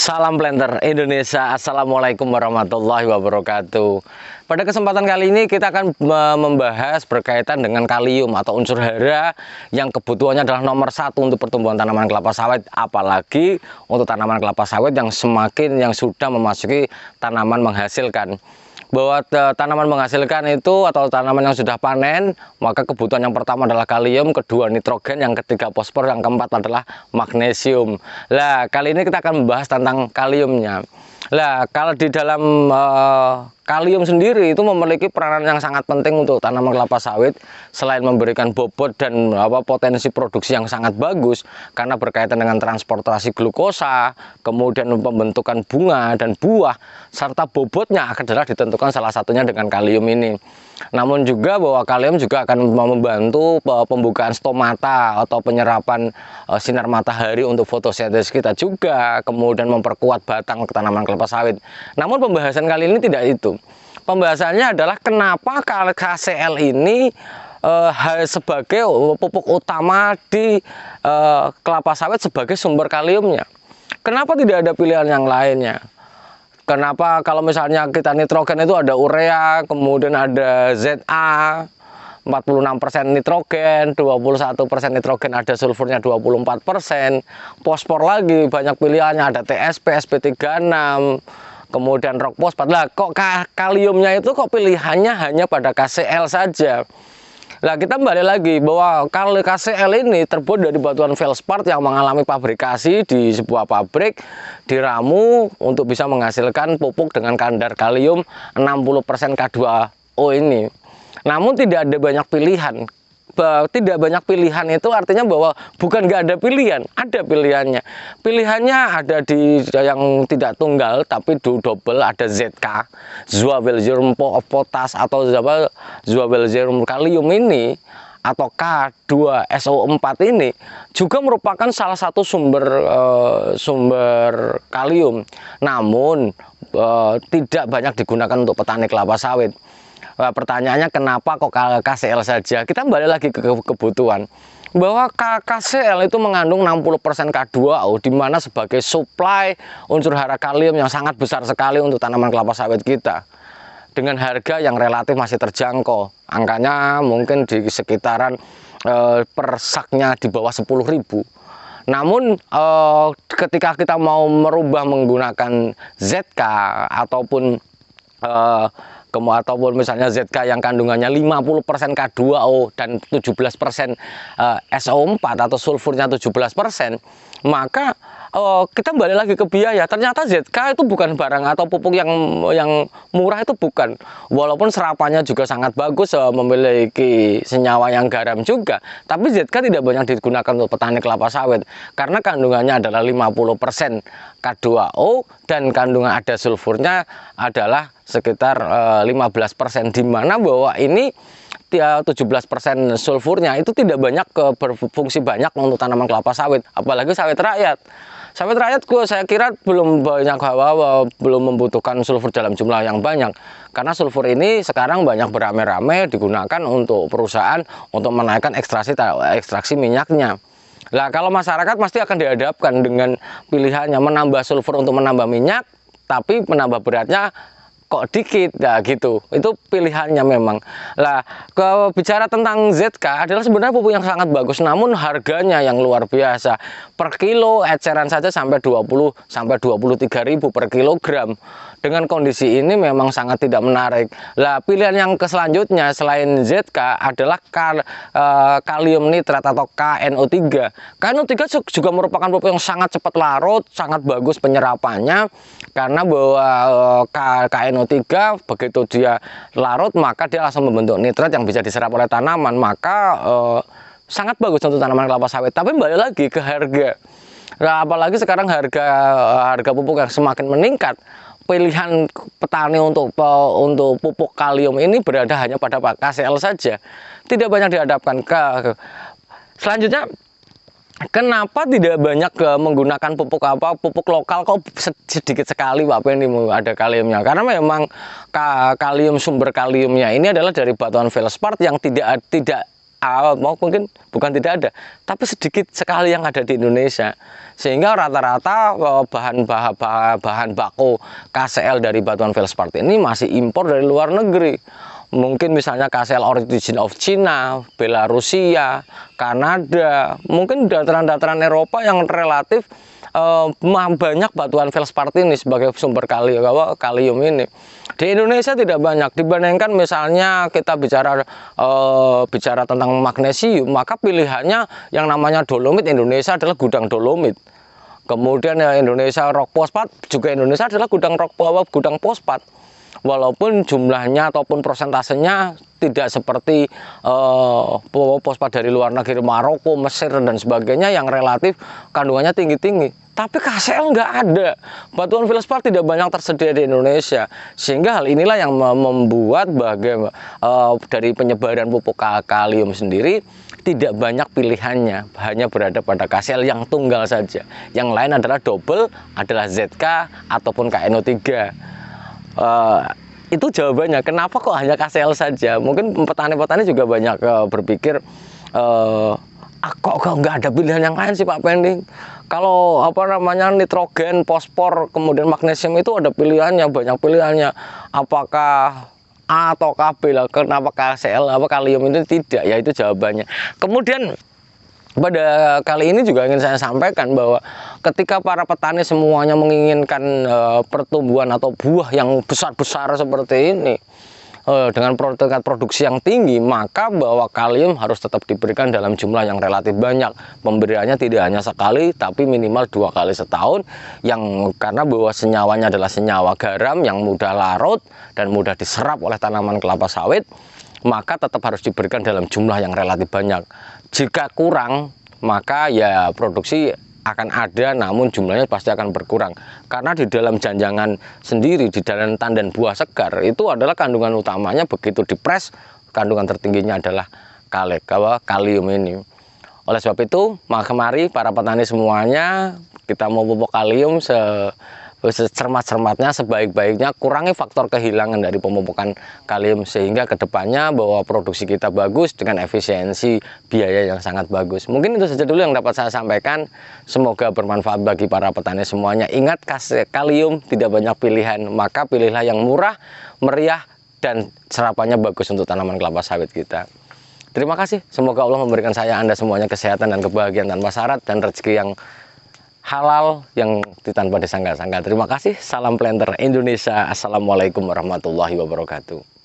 Salam planter Indonesia. Assalamualaikum warahmatullahi wabarakatuh. Pada kesempatan kali ini kita akan membahas berkaitan dengan kalium atau unsur hara yang kebutuhannya adalah nomor satu untuk pertumbuhan tanaman kelapa sawit, apalagi untuk tanaman kelapa sawit yang sudah memasuki tanaman menghasilkan. Bahwa tanaman menghasilkan itu atau tanaman yang sudah panen, maka kebutuhan yang pertama adalah kalium, kedua nitrogen, yang ketiga fosfor, yang keempat adalah magnesium. Lah, kali ini kita akan membahas tentang kaliumnya. Lah, kalau di dalam kalium sendiri itu memiliki peranan yang sangat penting untuk tanaman kelapa sawit, selain memberikan bobot dan potensi produksi yang sangat bagus karena berkaitan dengan transportasi glukosa, kemudian pembentukan bunga dan buah, serta bobotnya adalah ditentukan salah satunya dengan kalium ini. Namun juga bahwa kalium juga akan membantu pembukaan stomata atau penyerapan sinar matahari untuk fotosintesis kita juga, kemudian memperkuat batang tanaman kelapa sawit. Namun pembahasan kali ini tidak itu. Pembahasannya adalah kenapa KCl ini sebagai pupuk utama di kelapa sawit sebagai sumber kaliumnya. Kenapa tidak ada pilihan yang lainnya? Kenapa kalau misalnya kita nitrogen itu ada urea, kemudian ada ZA, 46% nitrogen, 21% nitrogen, ada sulfurnya 24%, fosfor lagi banyak pilihannya, ada TSP, SP36, kemudian rock fosfat. Lah kok kaliumnya itu kok pilihannya hanya pada KCl saja? Nah, kita kembali lagi bahwa kalau KCl ini terbuat dari batuan feldspar yang mengalami pabrikasi di sebuah pabrik, diramu untuk bisa menghasilkan pupuk dengan kadar kalium 60% K2O ini. Namun tidak ada banyak pilihan. Tidak banyak pilihan itu artinya bahwa bukan nggak ada pilihan, ada pilihannya. Pilihannya ada di yang tidak tunggal tapi double, ada ZK, Zwavelzium potas atau Zwavelzium kalium ini atau K2SO4 ini juga merupakan salah satu sumber kalium. Namun tidak banyak digunakan untuk petani kelapa sawit. Pertanyaannya kenapa kok KCl saja? Kita kembali lagi ke kebutuhan bahwa KCl itu mengandung 60% K2O, di mana sebagai supply unsur hara kalium yang sangat besar sekali untuk tanaman kelapa sawit kita dengan harga yang relatif masih terjangkau. Angkanya mungkin di sekitaran per saknya di bawah 10.000. Namun ketika kita mau merubah menggunakan ZK ataupun misalnya ZK yang kandungannya 50% K2O dan 17% SO4 atau sulfurnya 17%, maka kita kembali lagi ke biaya. Ternyata ZK itu bukan barang atau pupuk yang murah, itu bukan. Walaupun serapannya juga sangat bagus, memiliki senyawa yang garam juga, tapi ZK tidak banyak digunakan untuk petani kelapa sawit karena kandungannya adalah 50% K2O dan kandungan ada sulfurnya adalah sekitar 15%, di mana bahwa ini 17% sulfurnya itu tidak banyak berfungsi banyak untuk tanaman kelapa sawit, apalagi sawit rakyat. Sawit rakyat saya kira belum membutuhkan sulfur dalam jumlah yang banyak, karena sulfur ini sekarang banyak beramai-ramai digunakan untuk perusahaan untuk menaikkan ekstraksi minyaknya. Nah, kalau masyarakat pasti akan dihadapkan dengan pilihannya menambah sulfur untuk menambah minyak, tapi menambah beratnya kok dikit, nah gitu. Itu pilihannya memang. Lah, bicara tentang ZK adalah sebenarnya pupuk yang sangat bagus, namun harganya yang luar biasa. Per kilo eceran saja sampai 23.000 per kilogram. Dengan kondisi ini memang sangat tidak menarik. Lah, pilihan yang selanjutnya selain ZK adalah kalium nitrat atau KNO3. KNO3 juga merupakan pupuk yang sangat cepat larut, sangat bagus penyerapannya, karena bahwa KNO3 begitu dia larut maka dia langsung membentuk nitrat yang bisa diserap oleh tanaman, maka sangat bagus untuk tanaman kelapa sawit. Tapi kembali lagi ke harga. Nah, apalagi sekarang harga pupuk yang semakin meningkat, pilihan petani untuk pupuk kalium ini berada hanya pada KCl saja, tidak banyak dihadapkan ke selanjutnya. Kenapa tidak banyak menggunakan pupuk lokal, kok sedikit sekali Pak ini ada kaliumnya? Karena memang sumber kaliumnya ini adalah dari batuan feldspar yang tidak mungkin bukan tidak ada, tapi sedikit sekali yang ada di Indonesia. Sehingga rata-rata bahan baku KCl dari batuan feldspar ini masih impor dari luar negeri. Mungkin misalnya KCl origin of China, Belarusia, Kanada, mungkin dataran-dataran Eropa yang relatif banyak batuan feldspar ini sebagai sumber kalium ini. Di Indonesia tidak banyak dibandingkan misalnya kita bicara tentang magnesium, maka pilihannya yang namanya dolomit, Indonesia adalah gudang dolomit. Kemudian Indonesia rock fosfat, juga Indonesia adalah gudang fosfat. Walaupun jumlahnya ataupun persentasenya tidak seperti fosfat dari luar negeri, Maroko, Mesir dan sebagainya yang relatif kandungannya tinggi-tinggi. Tapi KCl nggak ada, batuan feldspar tidak banyak tersedia di Indonesia, sehingga hal inilah yang membuat dari penyebaran pupuk kalium sendiri tidak banyak pilihannya, hanya berada pada KCl yang tunggal saja. Yang lain adalah double, adalah ZK ataupun KNO3. Itu jawabannya. Kenapa kok hanya KCl saja? Mungkin petani-petani juga banyak berpikir, kok nggak ada pilihan yang lain sih Pak Pending? Kalau nitrogen, fosfor, kemudian magnesium itu ada pilihannya, banyak pilihannya. Apakah A atau KB lah? Kenapa KCl, kalium itu tidak? Ya itu jawabannya. Kemudian pada kali ini juga ingin saya sampaikan bahwa ketika para petani semuanya menginginkan pertumbuhan atau buah yang besar-besar seperti ini dengan tingkat produksi yang tinggi, maka bahwa kalium harus tetap diberikan dalam jumlah yang relatif banyak. Pemberiannya tidak hanya sekali, tapi minimal 2 kali setahun, karena bahwa senyawanya adalah senyawa garam yang mudah larut dan mudah diserap oleh tanaman kelapa sawit, maka tetap harus diberikan dalam jumlah yang relatif banyak. Jika kurang, maka ya produksi akan ada, namun jumlahnya pasti akan berkurang. Karena di dalam janjangan sendiri, di dalam tandan buah segar, itu adalah kandungan utamanya, begitu dipres, kandungan tertingginya adalah kalium ini. Oleh sebab itu, mari para petani semuanya, kita mau pupuk kalium secermat-cermatnya, sebaik-baiknya, kurangi faktor kehilangan dari pemupukan kalium, sehingga kedepannya bahwa produksi kita bagus dengan efisiensi biaya yang sangat bagus. Mungkin itu saja dulu yang dapat saya sampaikan, semoga bermanfaat bagi para petani semuanya. Ingat, kalium tidak banyak pilihan, maka pilihlah yang murah, meriah, dan serapannya bagus untuk tanaman kelapa sawit kita. Terima kasih, semoga Allah memberikan Anda semuanya kesehatan dan kebahagiaan tanpa syarat, dan rezeki yang halal yang tanpa disangka-sangka. Terima kasih. Salam planter Indonesia. Assalamualaikum warahmatullahi wabarakatuh.